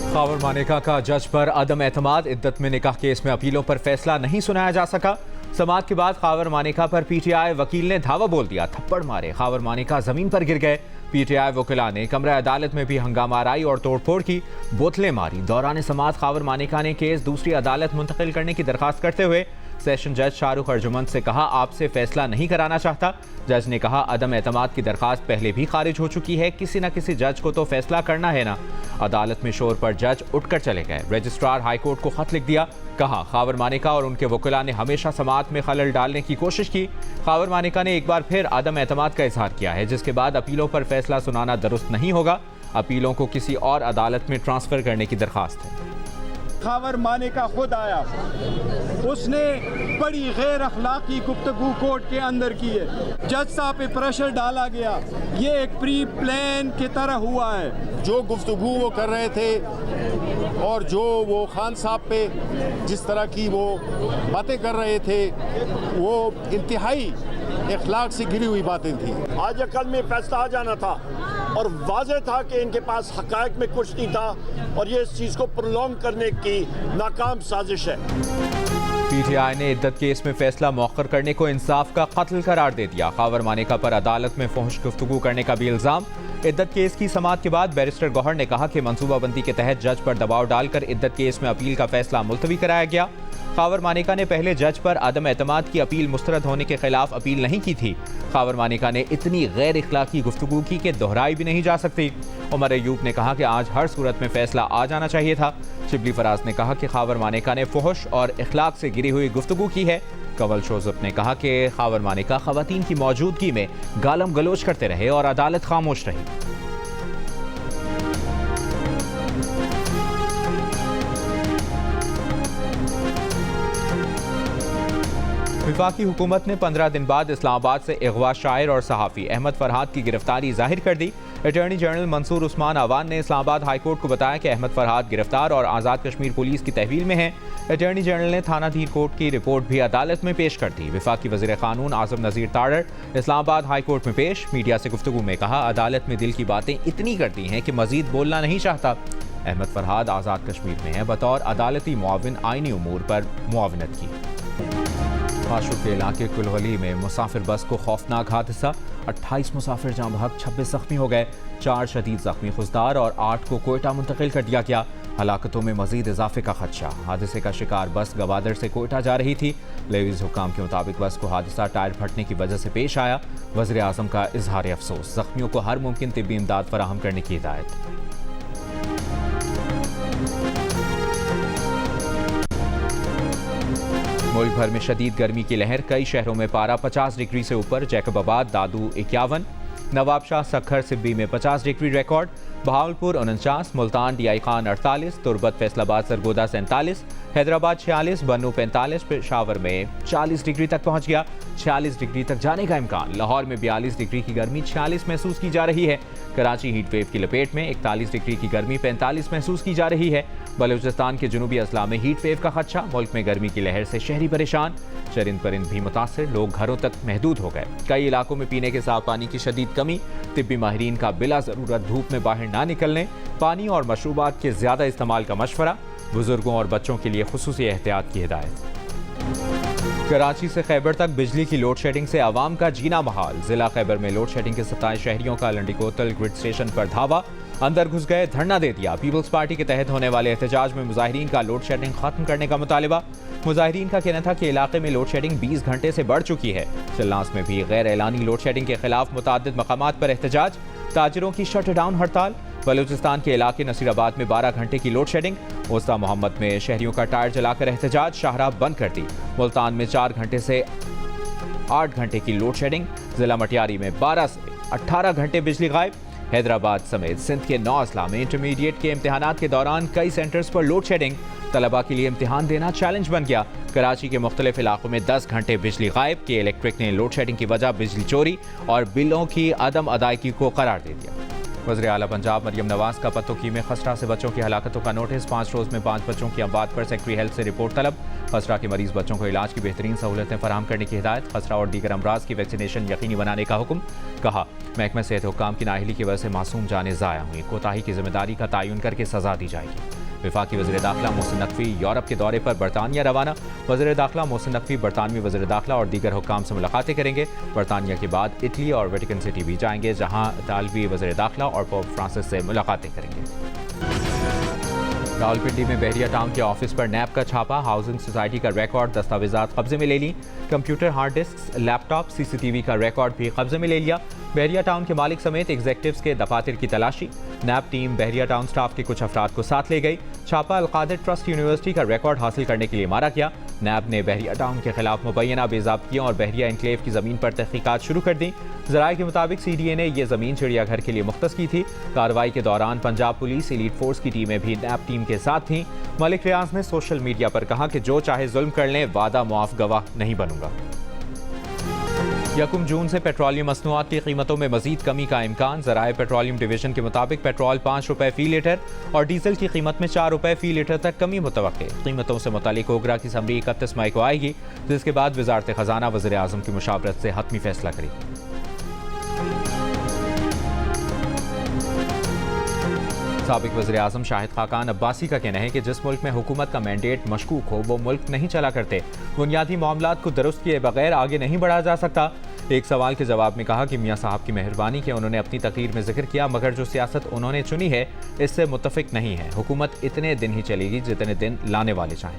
खावर मानेका का जज पर अदम एतमाद। इद्दत में निकाह केस में अपीलों पर फैसला नहीं सुनाया जा सका। समाअत के बाद खावर मानेका पर पीटीआई वकील ने धावा बोल दिया। थप्पड़ मारे, खावर मानेका जमीन पर गिर गए। पीटीआई वकीला ने कमरा अदालत में भी हंगामा आराई और तोड़फोड़ की, बोतलें मारी। दौरान समाअत खावर मानेका ने केस दूसरी अदालत मुंतकिल करने की दरखास्त करते हुए सेशन जज शाहरुख अर्जुमंद से कहा, आपसे फैसला नहीं कराना चाहता। जज ने कहा, अदम एतमाद की दरखास्त पहले भी खारिज हो चुकी है, किसी न किसी जज को तो फैसला करना है ना। अदालत में शोर पर जज उठकर चले गए। रजिस्ट्रार हाईकोर्ट को खत लिख दिया। कहा, खावर मानेका और उनके वकीला ने हमेशा समाअत में खलल डालने की कोशिश की। खावर मानेका ने एक बार फिर अदम एतमाद का इजहार किया है, जिसके बाद अपीलों पर फैसला सुनाना दुरुस्त नहीं होगा। अपीलों को किसी और अदालत में ट्रांसफर करने की दरखास्त है। खावर मानेका खुद आया, उसने बड़ी गैर अखलाकी गुफ्तगू कोर्ट के अंदर की है। जज साहब पे प्रेशर डाला गया, ये एक प्री प्लान की तरह हुआ है। जो गुफ्तगू वो कर रहे थे और जो वो खान साहब पे जिस तरह की वो बातें कर रहे थे, वो इंतहाई इखलाक से गिरी हुई बातें थी। आज या कल में फैसला आ जाना था और वाज़ेह था कि इनके पास हक़ाइक़ में कुछ नहीं था और ये इस चीज़ को प्रोलॉन्ग करने की नाकाम साजिश है। पीटीआई ने इद्दत केस में फैसला मौखर करने को इंसाफ का कत्ल करार दे दिया। खावर मानेका पर अदालत में फहुश गुफ्तगू करने का भी इल्जाम। इद्दत केस की समाअत के बाद बैरिस्टर गौहर ने कहा कि मंसूबाबंदी के तहत जज पर दबाव डालकर इद्दत केस में अपील का फैसला मुलतवी कराया गया। खावर मानेका ने पहले जज पर अदम एतमाद की अपील मुस्तरद होने के खिलाफ अपील नहीं की थी। खावर मानेका ने इतनी गैर इखलाकी गुफ्तगू की कि दोहराई भी नहीं जा सकती। उमर अयूब ने कहा कि आज हर सूरत में फैसला आ जाना चाहिए था। शिबली फराज ने कहा कि खावर मानेका ने फुहश और इखलाक से गिरी हुई गुफ्तगू की है। कंवल शोजब ने कहा कि खावर मानेका खवातीन की मौजूदगी में गालम गलोच करते रहे और अदालत खामोश रही। वफाकी हुकूमत ने 15 दिन बाद इस्लामाबाद से अगवा शायर और सहाफ़ी अहमद फरहाद की गिरफ्तारी जाहिर कर दी। अटॉर्नी जनरल मंसूर उस्मान अवान ने इस्लामाबाद हाई कोर्ट को बताया कि अहमद फरहाद गिरफ्तार और आज़ाद कश्मीर पुलिस की तहवील में हैं। अटॉर्नी जनरल ने थाना धीर कोर्ट की रिपोर्ट भी अदालत में पेश कर दी। वफाकी वज़ीर क़ानून आज़म नज़ीर तारड़ इस्लामाबाद हाई कोर्ट में पेश। मीडिया से गुफ्तगू में कहा, अदालत में दिल की बातें इतनी करती हैं कि मज़ीद बोलना नहीं चाहता। अहमद फरहाद आज़ाद कश्मीर में है, बतौर अदालती मुआविन आइनी उमूर पर मुआविनत की। काशुर के इलाके कुलवली में मुसाफिर बस को खौफनाक हादसा। 28 मुसाफिर जाँ बहक, 26 जख्मी हो गए। 4 शदीद जख्मी खुजदार और 8 को कोयटा मुंतकिल कर दिया गया। हलाकतों में मजीद इजाफे का खदशा। हादसे का शिकार बस गवादर से कोयटा जा रही थी। लेवीज हुकाम के मुताबिक बस को हादसा टायर फटने की वजह से पेश आया। वज़ीर आज़म का इजहार अफसोस, जख्मियों को हर मुमकिन तिब्बी इमदाद फराहम करने की हिदायत। मुल्क भर में शदीद गर्मी की लहर, कई शहरों में पारा 50 डिग्री से ऊपर। जैकबाबाद, दादू 51, नवाबशाह, सखर, सिब्बी में 50 degree record. Bahawalpur 49, Multan, DI Khan 48, तुरबत, फैसलाबाद, सरगोदा 47, हैदराबाद 46, बन्नू 45, पेशावर में 40 डिग्री तक पहुंच गया। 46 डिग्री तक जाने का इम्कान। लाहौर में 42 डिग्री की गर्मी 46 महसूस की जा रही है। कराची हीट वेव की लपेट में 41 डिग्री की गर्मी 45 महसूस की जा रही है। बलूचिस्तान के जनूबी अजला में हीट वेव का खदशा। मुल्क में गर्मी की लहर से शहरी परेशान, चरिंद परिंद भी मुतासिर, लोग घरों तक महदूद हो गए। कई इलाकों में पीने के साफ पानी की शदीद कमी। तिब्बी माहिरीन का बिला ज़रूरत धूप में बाहर ना निकलने, पानी और मशरूबात के ज़्यादा इस्तेमाल का मशवरा। बुजुर्गों और बच्चों के लिए खुसूसी एहतियात की हिदायत। कराची से खैबर तक बिजली की लोड शेडिंग से आवाम का जीना महाल। जिला खैबर में लोड शेडिंग के 27 शहरियों का लंडीकोतल ग्रिड स्टेशन पर धावा, अंदर घुस गए, धरना दे दिया। पीपल्स पार्टी के तहत होने वाले एहतजाज में मुजाहिरीन का लोड शेडिंग खत्म करने का मुतालिबा। मुजाहिरीन का कहना था कि इलाके में लोड शेडिंग 20 घंटे से बढ़ चुकी है। चिल्लास में भी गैर एलानी लोड शेडिंग के खिलाफ मुताद्दिद मकामात पर एहतजाज। ताजिरों की शट डाउन हड़ताल। बलूचिस्तान के इलाके नसीराबाद में 12 घंटे की लोड शेडिंग। उस्ता मोहम्मद में शहरियों का टायर जलाकर एहतजाज, शाहराह बंद कर दी। मुल्तान में 4 घंटे से 8 घंटे की लोड शेडिंग। जिला मटियारी में 12 से 18 घंटे बिजली गायब। हैदराबाद समेत सिंध के 9 अजला में इंटरमीडिएट के इम्तिहानात के दौरान कई सेंटर्स पर लोड शेडिंग। तलबा के लिए इम्तिहान देना चैलेंज बन गया। कराची के मुख्तलिफ इलाकों में 10 घंटे बिजली गायब। के इलेक्ट्रिक ने लोड शेडिंग की वजह बिजली चोरी और बिलों की अदम अदायगी को करार दे दिया। वज़ीर आला पंजाब मरियम नवाज का पत्तोकी में खसरा से बच्चों की हलाकतों का नोटिस। 5 रोज़ में 5 बच्चों की अमवात पर सेक्रेटरी हेल्थ से रिपोर्ट तलब। खसरा के मरीज बच्चों को इलाज की बेहतरीन सहूलतें फराहम करने की हिदायत। खसरा और दीगर अमराज की वैक्सीनेशन यकीनी बनाने का हुक्म। कहा, महकमा सेहत हुक्काम की नाअहली की वजह से मासूम जानें ज़ाया हुई, कोताही की जिम्मेदारी का तयन करके सजा दी जाएगी। वफाकी वज़ीर दाखिला मोहसिन नकवी यूरोप के दौरे पर बरतानिया रवाना। वज़ीर दाखिला मोहसिन नकवी बरतानवी वज़ीर दाखिला और दीगर हुक्काम से मुलाकातें करेंगे। बरतानिया के बाद इटली और वेटिकन सिटी भी जाएंगे, जहाँ इतालवी वज़ीर दाखिला और पोप फ्रांसिस से मुलाकातें करेंगे। रावलपिंडी में बहरिया टाउन के ऑफिस पर नैब का छापा। हाउसिंग सोसाइटी का रिकॉर्ड, दस्तावेजात कब्जे में ले ली। Computer, hard disk, laptop, CCTV का रिकॉर्ड भी कब्जे में ले लिया। बहरिया टाउन के मालिक समेत एग्जीक्यूटिव्स के दफातर की तलाशी। नैब टीम बहरिया टाउन स्टाफ के कुछ अफराद को साथ ले गई। छापा अलकादिर ट्रस्ट यूनिवर्सिटी का रिकॉर्ड हासिल करने के लिए मारा गया। नैब ने बहरिया टाउन के खिलाफ मुबैना बेज़ाब्तियों और बहरिया एनक्लेव की ज़मीन पर तहकीकात शुरू कर दी। ज़राए के मुताबिक CDA ने यह ज़मीन चिड़ियाघर के लिए मुख्तस की थी। कार्रवाई के दौरान पंजाब पुलिस एलीट फोर्स की टीमें भी नैब टीम के साथ थीं। मलिक रियाज ने सोशल मीडिया पर कहा कि जो चाहे जुल्म कर लें, वादा मुआफ गवाह नहीं बनूंगा। 1 जून से पेट्रोलियम मसनूआत की कीमतों में मजीद कमी का इम्कान। ज़राए पेट्रोलियम डिवीजन के मुताबिक पेट्रोल 5 रुपये फ़ी लीटर और डीजल की कीमत में 4 रुपये फ़ी लीटर तक कमी मुतवक्के। कीमतों से मुतालिक ओगरा की समरी 31 मई को आएगी, जिसके बाद वज़ारत ख़जाना वज़ीर आज़म की मुशावरत से हतमी फैसला करेगी। साबिक वज़ीर आज़म शाहिद खाकान अब्बासी का कहना है कि जिस मुल्क में हुकूमत का मैंडेट मशकूक हो, वो मुल्क नहीं चला करते। बुनियादी मामलात को दुरुस्त किए बगैर आगे नहीं बढ़ा जा सकता। एक सवाल के जवाब में कहा कि मियाँ साहब की मेहरबानी के उन्होंने अपनी तकरीर में जिक्र किया, मगर जो सियासत उन्होंने चुनी है इससे मुत्तफिक नहीं है। हुकूमत इतने दिन ही चलेगी जितने दिन लाने वाले चाहें।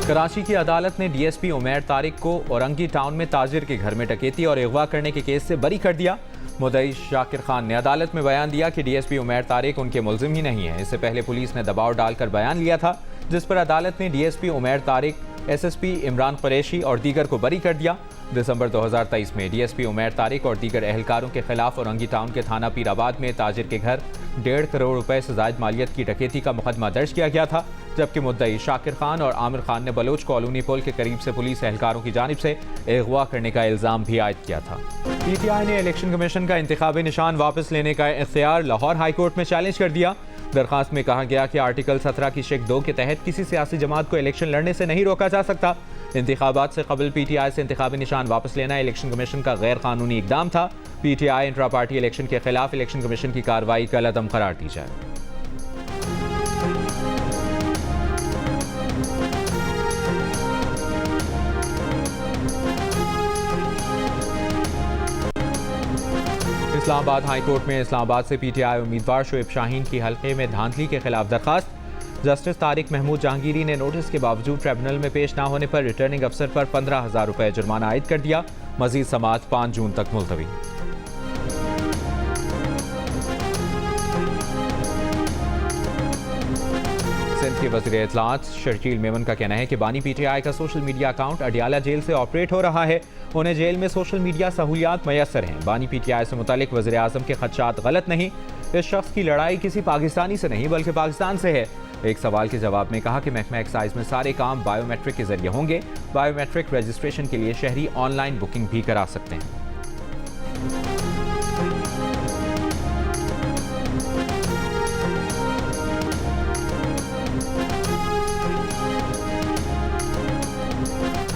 कराची की अदालत ने DSP उमैर तारिक को औरंगी टाउन में ताजिर के घर में डकैती और अगवा करने के केस से बरी कर दिया। मुद्दई शाकिर खान ने अदालत में बयान दिया कि DSP उमैर तारिक उनके मुल्जिम ही नहीं है। इससे पहले पुलिस ने दबाव डालकर बयान लिया था, जिस पर अदालत ने DSP उमैर तारिक, SSP इमरान कुरैशी और दीगर को बरी कर दिया। दिसंबर 2023 में DSP उमैर तारिक और दीगर एहलकारों के खिलाफ औरंगी टाउन के थाना पीराबाद में ताजिर के घर 1.5 करोड़ रुपए से जायद मालियत की डकैती का मुकदमा दर्ज किया गया था, जबकि मुद्दई शाकिर खान और आमिर खान ने बलोच कॉलोनी पुल के करीब से पुलिस एहलकारों की जानिब से अगवा करने का इल्ज़ाम भी आयद किया था। PTI ने इलेक्शन कमीशन का इंतखाबी निशान वापस लेने का इख्तियार लाहौर हाई कोर्ट में चैलेंज कर दिया। दरखास्त में कहा गया कि आर्टिकल 17 की शिक 2 के तहत किसी सियासी जमात को इलेक्शन लड़ने से नहीं रोका जा सकता। इंतखाबात से कबल PTI से इंतखाबी निशान वापस लेना इलेक्शन कमीशन का गैर कानूनी इकदाम था। PTI इंट्रा पार्टी इलेक्शन के खिलाफ इलेक्शन कमीशन की कार्रवाई कल अदम करार दी जाए। इस्लामाबाद हाई कोर्ट में इस्लामाबाद से PTI उम्मीदवार शोएब शाहीन की हल्के में धांधली के खिलाफ दरखास्त। जस्टिस तारिक महमूद जहांगीरी ने नोटिस के बावजूद ट्रिब्यूनल में पेश न होने पर रिटर्निंग अफसर पर 15,000 रुपये जुर्माना आयद कर दिया। मजीद समाअत 5 जून तक मुलतवी। सिंध के वज़ीर इत्तलाआत शर्जील मेमन का कहना है कि बानी PTI का social media account Adiala jail से ऑपरेट हो रहा है। उन्हें जेल में सोशल मीडिया सहूलियात मैसर हैं। बानी PTI से मुतालिक वज़ीर आज़म के खदशात गलत नहीं। इस शख्स की लड़ाई किसी पाकिस्तानी से नहीं बल्कि पाकिस्तान से है। एक सवाल के जवाब में कहा कि महकमा एक्साइज में सारे काम बायोमेट्रिक के जरिए होंगे। बायोमेट्रिक रजिस्ट्रेशन के लिए शहरी ऑनलाइन बुकिंग भी करा सकते हैं।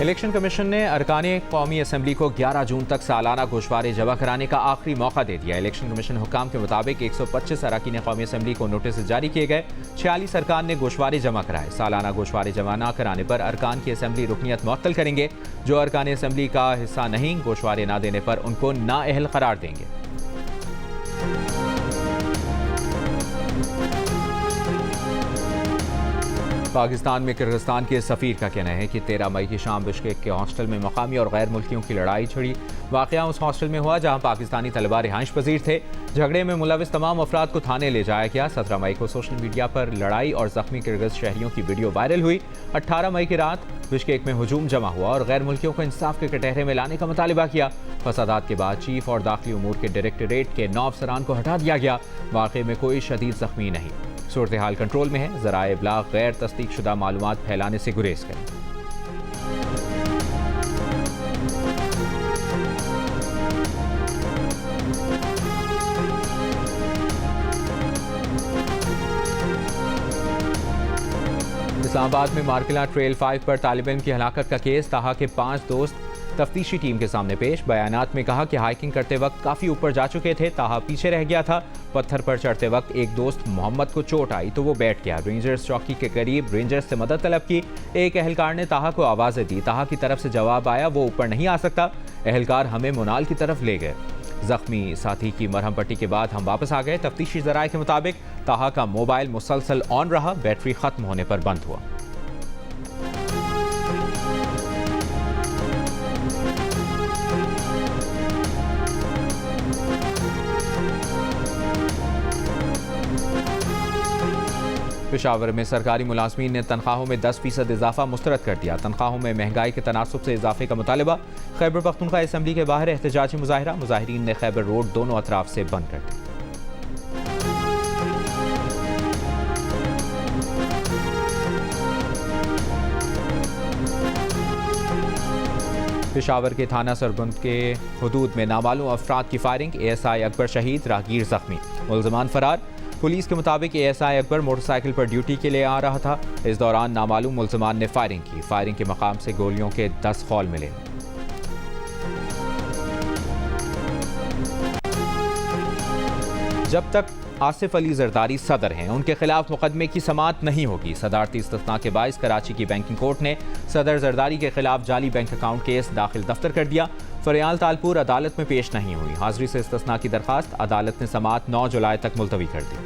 इलेक्शन कमीशन ने अरकाने कौमी असम्बली को 11 जून तक सालाना गोशवारे जमा कराने का आखिरी मौका दे दिया। इलेक्शन कमीशन हुक्काम के मुताबिक 125 अरकाने कौमी असम्बली को नोटिस जारी किए गए। 46 अरकान ने गोशवारे जमा कराए। सालाना गोशवारे जमा न कराने पर अरकान की असम्बली रुकनियत मुअत्तल करेंगे। जो अरकान असम्बली का हिस्सा नहीं, गोशवारे न देने पर उनको नाअहल करार देंगे। पाकिस्तान में किर्गिस्तान के सफ़ीर का कहना है कि 13 मई की शाम बिश्केक के हॉस्टल में मकामी और गैर मुल्कियों की लड़ाई छिड़ी। वाक़या उस हॉस्टल में हुआ जहां पाकिस्तानी तलबा रिहाइश पजीर थे। झगड़े में मुलविस तमाम अफराद को थाने ले जाया गया। 17 मई को सोशल मीडिया पर लड़ाई और जख्मी किर्गिज शहरियों की वीडियो वायरल हुई। 18 मई की रात बिश्केक में हुजूम जमा हुआ और गैर मुल्कियों को इंसाफ के कटहरे में लाने का मुतालिबा किया। फसादात के बाद चीफ और दाखिली उमूर के डायरेक्टरेट के 9 अफसरान को हटा दिया गया। वाक़े में कोई शदीद जख्मी नहीं। सूरत हाल कंट्रोल में है। ज़राए इब्लाग गैर तस्दीक शुदा मालूमात फैलाने से गुरेज करें। इस्लामाबाद में मार्किला ट्रेल 5 पर तालिब इल्म की हलाकत का केस। ताहा के 5 दोस्त तफ्तीशी टीम के सामने पेश। बयानात में कहा कि हाइकिंग करते वक्त काफ़ी ऊपर जा चुके थे, ताहा पीछे रह गया था। पत्थर पर चढ़ते वक्त एक दोस्त मोहम्मद को चोट आई तो वो बैठ गया। रेंजर्स चौकी के करीब रेंजर्स से मदद तलब की। एक एहलकार ने ताहा को आवाज़ें दी। ताहा की तरफ से जवाब आया वो ऊपर नहीं आ सकता। एहलकार हमें मुनाल की तरफ ले गए। जख्मी साथी की मरहम पट्टी के बाद हम वापस आ गए। तफ्तीशी ज़राए के मुताबिक ताहा का मोबाइल मुसलसल ऑन रहा, बैटरी ख़त्म होने पर बंद हुआ। पेशावर में सरकारी मुलाजमीन ने तनख्वाहों में 10% इजाफा मुस्तरद कर दिया। तनख्वाहों में महंगाई के तनासुब से इजाफे का मुतालबा। खैबर पख्तूनख्वा असम्बली के बाहर एहतजाजी मुजाहिरा। मुजाहिरीन ने खैबर रोड दोनों अतराफ से बंद कर दी। पेशावर के थाना सरबंद के हुदूद में नामालूम अफराद की फायरिंग। ASI अकबर शहीद, राहगीर जख्मी, मुल्ज़मान फरार। पुलिस के मुताबिक ASI अकबर मोटरसाइकिल पर ड्यूटी के लिए आ रहा था। इस दौरान नामालूम मुल्ज़मान ने फायरिंग की। फायरिंग के मकाम से गोलियों के 10 खौल मिले। जब तक आसिफ अली जरदारी सदर हैं, उनके खिलाफ मुकदमे की समाअत नहीं होगी। सदारती इस्तिस्ना के बाइस कराची की बैंकिंग कोर्ट ने सदर जरदारी के खिलाफ जाली बैंक अकाउंट केस दाखिल दफ्तर कर दिया। फरियाल तालपुर अदालत में पेश नहीं हुई। हाजिरी से इस्तिस्ना की दरखास्त अदालत ने समाअत 9 जुलाई तक मुलतवी कर दी।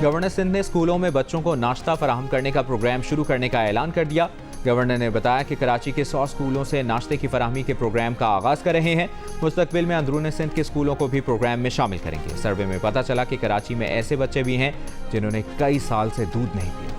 गवर्नर सिंध ने स्कूलों में बच्चों को नाश्ता फराहम करने का प्रोग्राम शुरू करने का ऐलान कर दिया। गवर्नर ने बताया कि कराची के 100 स्कूलों से नाश्ते की फराहमी के प्रोग्राम का आगाज़ कर रहे हैं। मुस्तकबिल में अंदरून सिंध के स्कूलों को भी प्रोग्राम में शामिल करेंगे। सर्वे में पता चला कि कराची में ऐसे बच्चे भी हैं जिन्होंने कई साल से दूध नहीं पिया।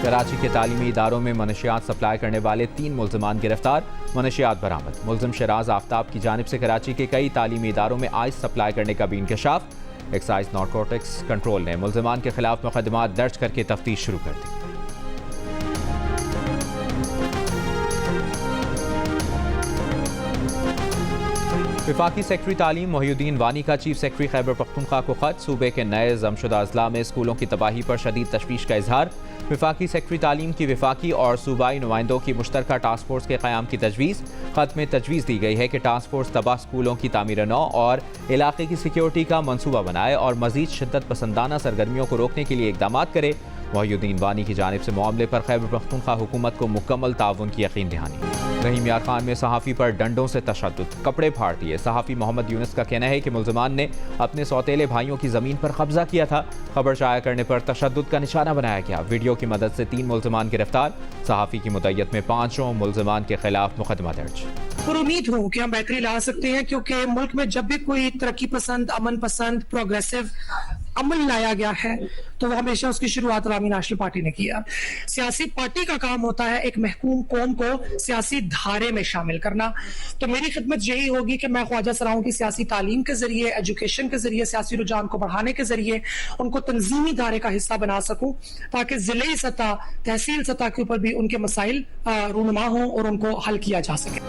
कराची के तालीमी इदारों में मनशियात सप्लाई करने वाले 3 मुल्ज़मान गिरफ्तार। मनशियात बरामद। मुल्ज़िम शराज आफ्ताब की जानिब से कराची के कई तालीमी इदारों में आइस सप्लाई करने का भी इंकशाफ। एक्साइज नारकोटिक्स कंट्रोल ने मुल्ज़िमान के खिलाफ मुकदमा दर्ज करके तफ्तीश शुरू कर दी। वफाकी सेक्रेटरी तालीम मोहिउद्दीन वानी का चीफ सेक्रेटरी खैबर पख्तूनख्वा को खत। सूबे के नए जमशुदा अजला में स्कूलों की तबाही पर शदीद तशवीश का इजहार। वफाकी सेक्रेटरी तालीम की वफाकी और सूबाई नुमाइंदों की मुश्तरका टास्क फोर्स के क़याम की तजवीज़। खत में तजवीज़ दी गई है कि टास्क फोर्स तबाह स्कूलों की तामीर नौ और इलाके की सिक्योरिटी का मनसूबा बनाए और मजीद शिद्दत पसंदाना सरगर्मियों को रोकने के लिए इकदाम करे। मोहिउद्दीन वानी की जानिब से मामले पर खैबर पख्तूनख्वा हुकूमत को मुकम्मल ताउन की यकीन दहानी। रहीम यार खान में सहाफ़ी पर डंडों से तशद्दुद, कपड़े फाड़ दिए। सहाफ़ी मोहम्मद यूनुस का कहना है कि मुल्ज़मान ने अपने सौतेले भाइयों की ज़मीन पर कब्जा किया था। खबर शाया करने पर तशद्दुद का निशाना बनाया गया। वीडियो की मदद से 3 मुल्ज़मान गिरफ्तार। सहाफ़ी की मुद्दत में 5 मुल्ज़मान के खिलाफ मुकदमा दर्ज। और उम्मीद हूँ कि हम बेहतरी ला सकते हैं, क्योंकि मुल्क में जब भी कोई तरक्की पसंद, अमन पसंद, प्रोग्रेसिव अमल लाया गया है तो वो हमेशा उसकी शुरुआत अवामी नेशनल पार्टी ने किया। सियासी पार्टी का काम होता है एक महकूम कौम को सियासी धारे में शामिल करना। तो मेरी खिदमत यही होगी कि मैं ख्वाजा सराओं की सियासी तालीम के जरिए, एजुकेशन के जरिए, सियासी रुझान को बढ़ाने के जरिए उनको तंजीमी धारे का हिस्सा बना सकूं, ताकि जिले सतह, तहसील सतह के ऊपर भी उनके मसाइल रूनुमा हों और उनको हल किया जा सके।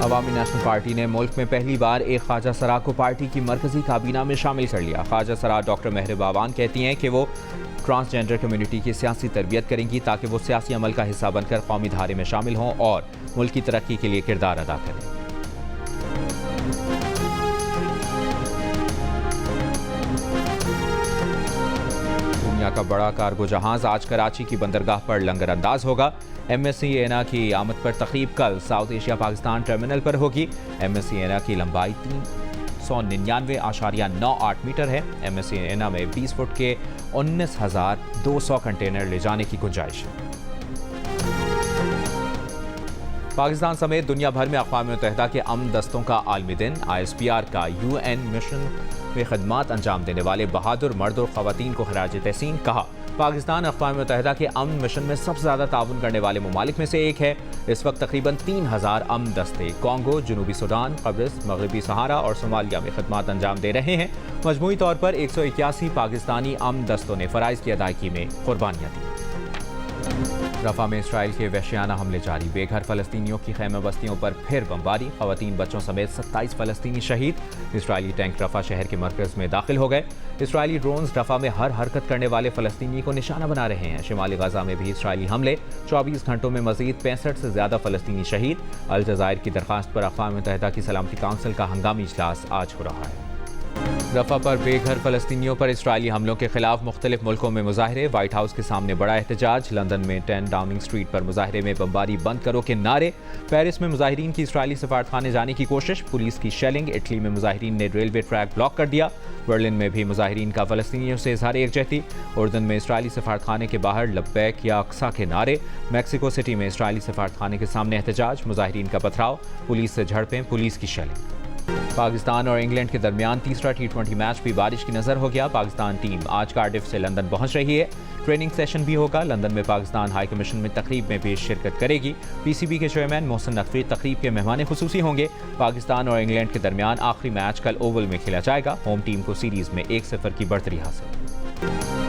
अवामी नेशनल पार्टी ने मुल्क में पहली बार एक ख्वाजा सरा को पार्टी की मरकजी काबीना में शामिल कर लिया। ख्वाजा सरा डॉक्टर मेहर बावान कहती हैं कि वो ट्रांसजेंडर कम्युनिटी की सियासी तरबियत करेंगी ताकि वो सियासी अमल का हिस्सा बनकर कौमी धारे में शामिल हों और मुल्क की तरक्की के लिए किरदार अदा करें। दुनिया का बड़ा कार्गो जहाज आज कराची की बंदरगाह पर लंगर अंदाज होगा। MSC एना की आमद पर तकरीब कल साउथ एशिया पाकिस्तान टर्मिनल पर होगी। MSC एना की लंबाई 399.98 मीटर है। MSC एना में 20 फुट के 19,200 कंटेनर ले जाने की गुंजाइश है। पाकिस्तान समेत दुनिया भर में अक़वाम मुत्तहिदा के अमन दस्तों का आलमी दिन। ISPR का UN मिशन में खदमात अंजाम देने वाले बहादुर मर्द और ख़वातीन को खराज तहसीन। कहा, पाकिस्तान अक़वाम मुत्तहिदा के अमन मिशन में सबसे ज़्यादा ताउन करने वाले ममालिक में से एक है। इस वक्त तकरीबन 3,000 अमन दस्ते कॉन्गो, जनूबी सूडान, कब्रिस, मगरबी सहारा और सोमालिया में खदमात अंजाम दे रहे हैं। मजमूई तौर पर 181 पाकिस्तानी अमन दस्तों ने फ़राइज़ की अदायगी में कुर्बानियाँ दी। रफा में इसराइल के वहशियाना हमले जारी, बेघर फलस्तीनियों की खैमे बस्तियों पर फिर बमबारी, खवातीन बच्चों समेत 27 फलस्तीनी शहीद। इसराइली टैंक रफा शहर के मरकज में दाखिल हो गए। इसराइली ड्रोन्स रफा में हर हरकत करने वाले फलस्तीनी को निशाना बना रहे हैं। शिमाली गजा में भी इसराइली हमले, 24 घंटों में मजीद 65 से ज्यादा फलस्तीनी शहीद। अल जज़ायर की दरखास्त पर अक़वाम मुत्तहिदा की सलामती काउंसिल का हंगामी इजलास आज हो रहा है। रफा पर बेघर फलस्तीनियों पर इसराइली हमलों के खिलाफ मुख्तलिफ मुल्कों में मुजाहरे, व्हाइट हाउस के सामने बड़ा एहतजाज। लंदन में 10 डाउनिंग स्ट्रीट पर मुजाहरे में बमबारी बंद करो के नारे। पेरिस में मुजाहिरीन की इसराइली सफारतखाने जाने की कोशिश, पुलिस की शेलिंग। इटली में मुजाहिरीन ने रेलवे ट्रैक ब्लॉक कर दिया। बर्लिन में भी मुजाहिरीन का फलस्तीनियों से इजहार यकजहती। उर्दन में इसराइली सफारतखाने के बाहर लब्बैक या अक्सा के नारे। मैक्सिको सिटी में इसराइली सफारतखाने के सामने एहतजाज, मुजाहिरीन का पथराव, पुलिस से झड़पें, पुलिस की शेलिंग। पाकिस्तान और इंग्लैंड के दरमियान तीसरा T20 मैच भी बारिश की नजर हो गया। पाकिस्तान टीम आज कार्डिफ से लंदन पहुंच रही है। ट्रेनिंग सेशन भी होगा। लंदन में पाकिस्तान हाई कमीशन में तकरीब में भी शिरकत करेगी। PCB के चेयरमैन मोहसिन नकवी तकरीब के मेहमान खुसूसी होंगे। पाकिस्तान और इंग्लैंड के दरमियान आखिरी मैच कल ओवल में खेला जाएगा। होम टीम को सीरीज में 1-0 की बढ़तरी हासिल।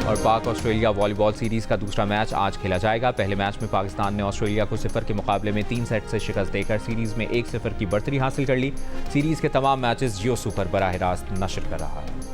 और पाक ऑस्ट्रेलिया वॉलीबॉल सीरीज का दूसरा मैच आज खेला जाएगा। पहले मैच में पाकिस्तान ने ऑस्ट्रेलिया को 0 के मुकाबले में 3 सेट से शिकस्त देकर सीरीज में 1-0 की बढ़तरी हासिल कर ली। सीरीज के तमाम मैचेस जियो सुपर बराह रास्त नशर कर रहा है।